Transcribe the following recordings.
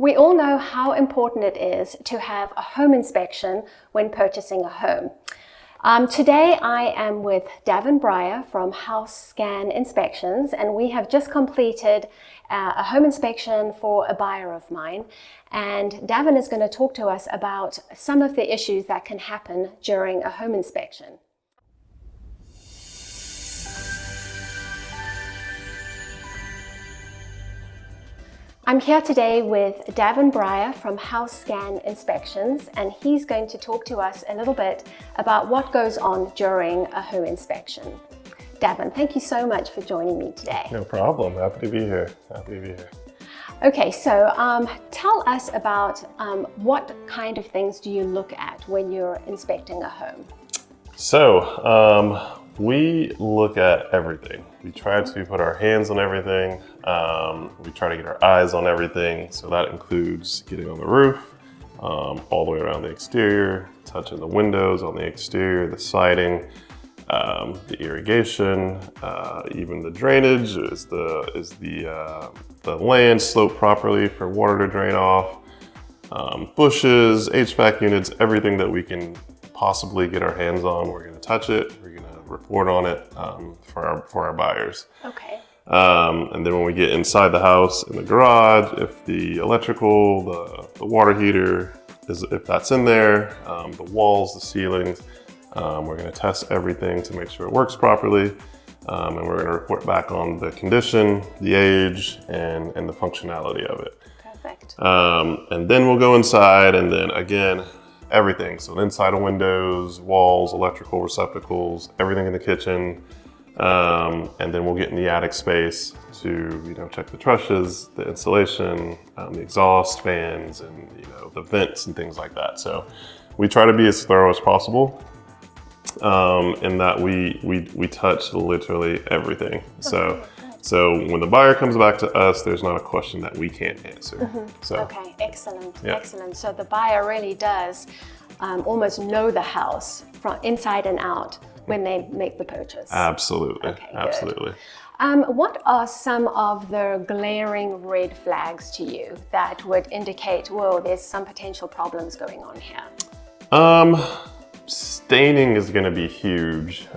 We all know how important it is to have a home inspection when purchasing a home. Today I am with Davin Breyer from House Scan Inspections, and we have just completed a home inspection for a buyer of mine. And Davin is going to talk to us about some of the issues that can happen during a home inspection. I'm here today with Davin Breyer from House Scan Inspections, and he's going to talk to us a little bit about what goes on during a home inspection. Davin, thank you so much for joining me today. No problem. Happy to be here. Okay, so tell us about what kind of things do you look at when you're inspecting a home? So we look at everything. We try to put our hands on everything. We try to get our eyes on everything. So that includes getting on the roof, all the way around the exterior, touching the windows on the exterior, the siding, the irrigation, even the drainage. Is the land sloped properly for water to drain off? Bushes, HVAC units, everything that we can possibly get our hands on, we're going to touch it. We're going to report on it for our buyers. Okay. And then when we get inside the house, in the garage, if the electrical, the water heater, if that's in there, the walls, the ceilings, we're going to test everything to make sure it works properly. And we're going to report back on the condition, the age, and the functionality of it. Perfect. And then we'll go inside, and then again, everything. So inside of windows, walls, electrical receptacles, everything in the kitchen. And then we'll get in the attic space to, check the trusses, the insulation, the exhaust fans, and, the vents and things like that. So we try to be as thorough as possible, in that we touch literally everything. So when the buyer comes back to us, there's not a question that we can't answer. Mm-hmm. Okay, excellent, yeah. Excellent. So the buyer really does almost know the house from inside and out when they make the purchase. Absolutely, okay, absolutely. What are some of the glaring red flags to you that would indicate, whoa, there's some potential problems going on here? Staining is going to be huge.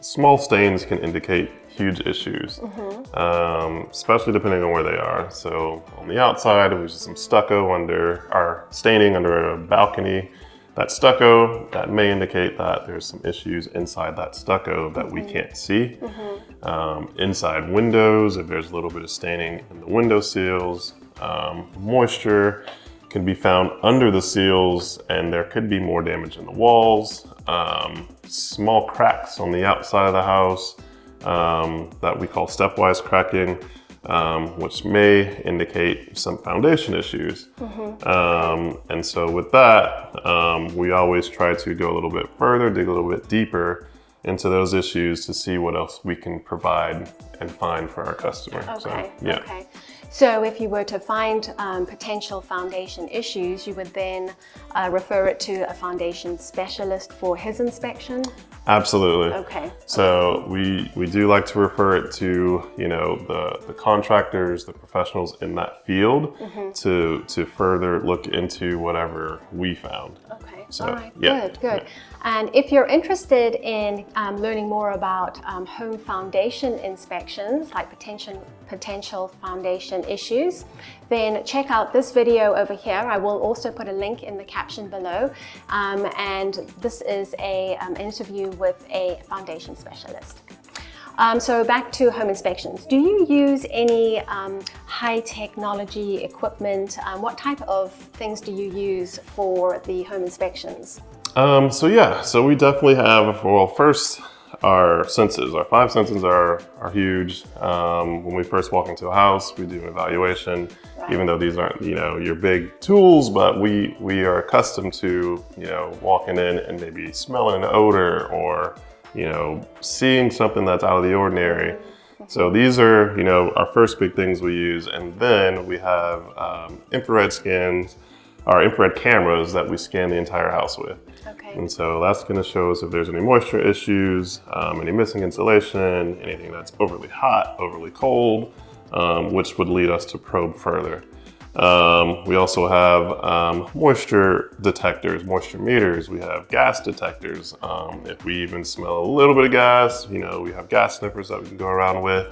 Small stains can indicate huge issues, especially depending on where they are. So on the outside, there's some stucco staining under a balcony. That stucco, that may indicate that there's some issues inside that stucco that we can't see. Inside windows, if there's a little bit of staining in the window seals, moisture can be found under the seals, and there could be more damage in the walls, small cracks on the outside of the house, that we call stepwise cracking, which may indicate some foundation issues. And so with that, we always try to go a little bit further, dig a little bit deeper into those issues to see what else we can provide and find for our customer. Okay, so, yeah. Okay. So if you were to find potential foundation issues, you would then refer it to a foundation specialist for his inspection? Absolutely. Okay. So we do like to refer it to, the contractors, the professionals in that field to further look into whatever we found. Okay. So, all right. yeah. Good. Yeah. And if you're interested in learning more about home foundation inspections, like potential foundation issues, then check out this video over here. I will also put a link in the caption below. And this is an interview with a foundation specialist. So back to home inspections. Do you use any high technology equipment? What type of things do you use for the home inspections? So we definitely have, well, first, our senses. Our 5 senses are huge. When we first walk into a house, we do an evaluation, even though these aren't, your big tools, but we are accustomed to, walking in and maybe smelling an odor or, seeing something that's out of the ordinary. So these are, our first big things we use. And then we have infrared cameras that we scan the entire house with. Okay. And so that's going to show us if there's any moisture issues, any missing insulation, anything that's overly hot, overly cold, which would lead us to probe further. We also have moisture detectors, moisture meters. We have gas detectors. If we even smell a little bit of gas, we have gas sniffers that we can go around with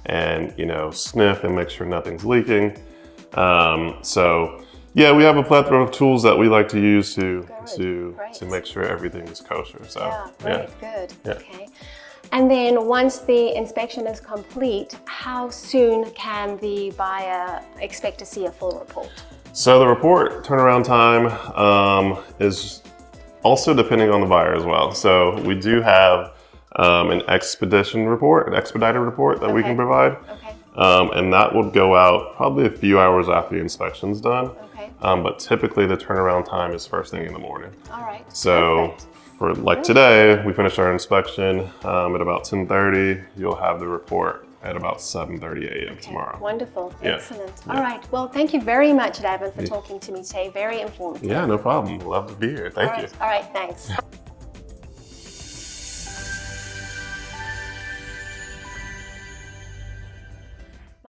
and, sniff and make sure nothing's leaking. So yeah, we have a plethora of tools that we like to use to make sure everything is kosher. So yeah, good. Yeah. Okay. And then once the inspection is complete, how soon can the buyer expect to see a full report? So the report turnaround time is also depending on the buyer as well. So we do have an expedited report that we can provide. Okay. And that will go out probably a few hours after the inspection's done. Okay. But typically the turnaround time is first thing in the morning. All right. So for like today, we finished our inspection at about 10:30. You'll have the report at about 7:30 a.m. tomorrow. Wonderful. Yeah. Excellent. Yeah. All right. Well, thank you very much, Davin, for talking to me today. Very informative. Yeah, no problem. Love to be here. Thank you. All right. Thanks.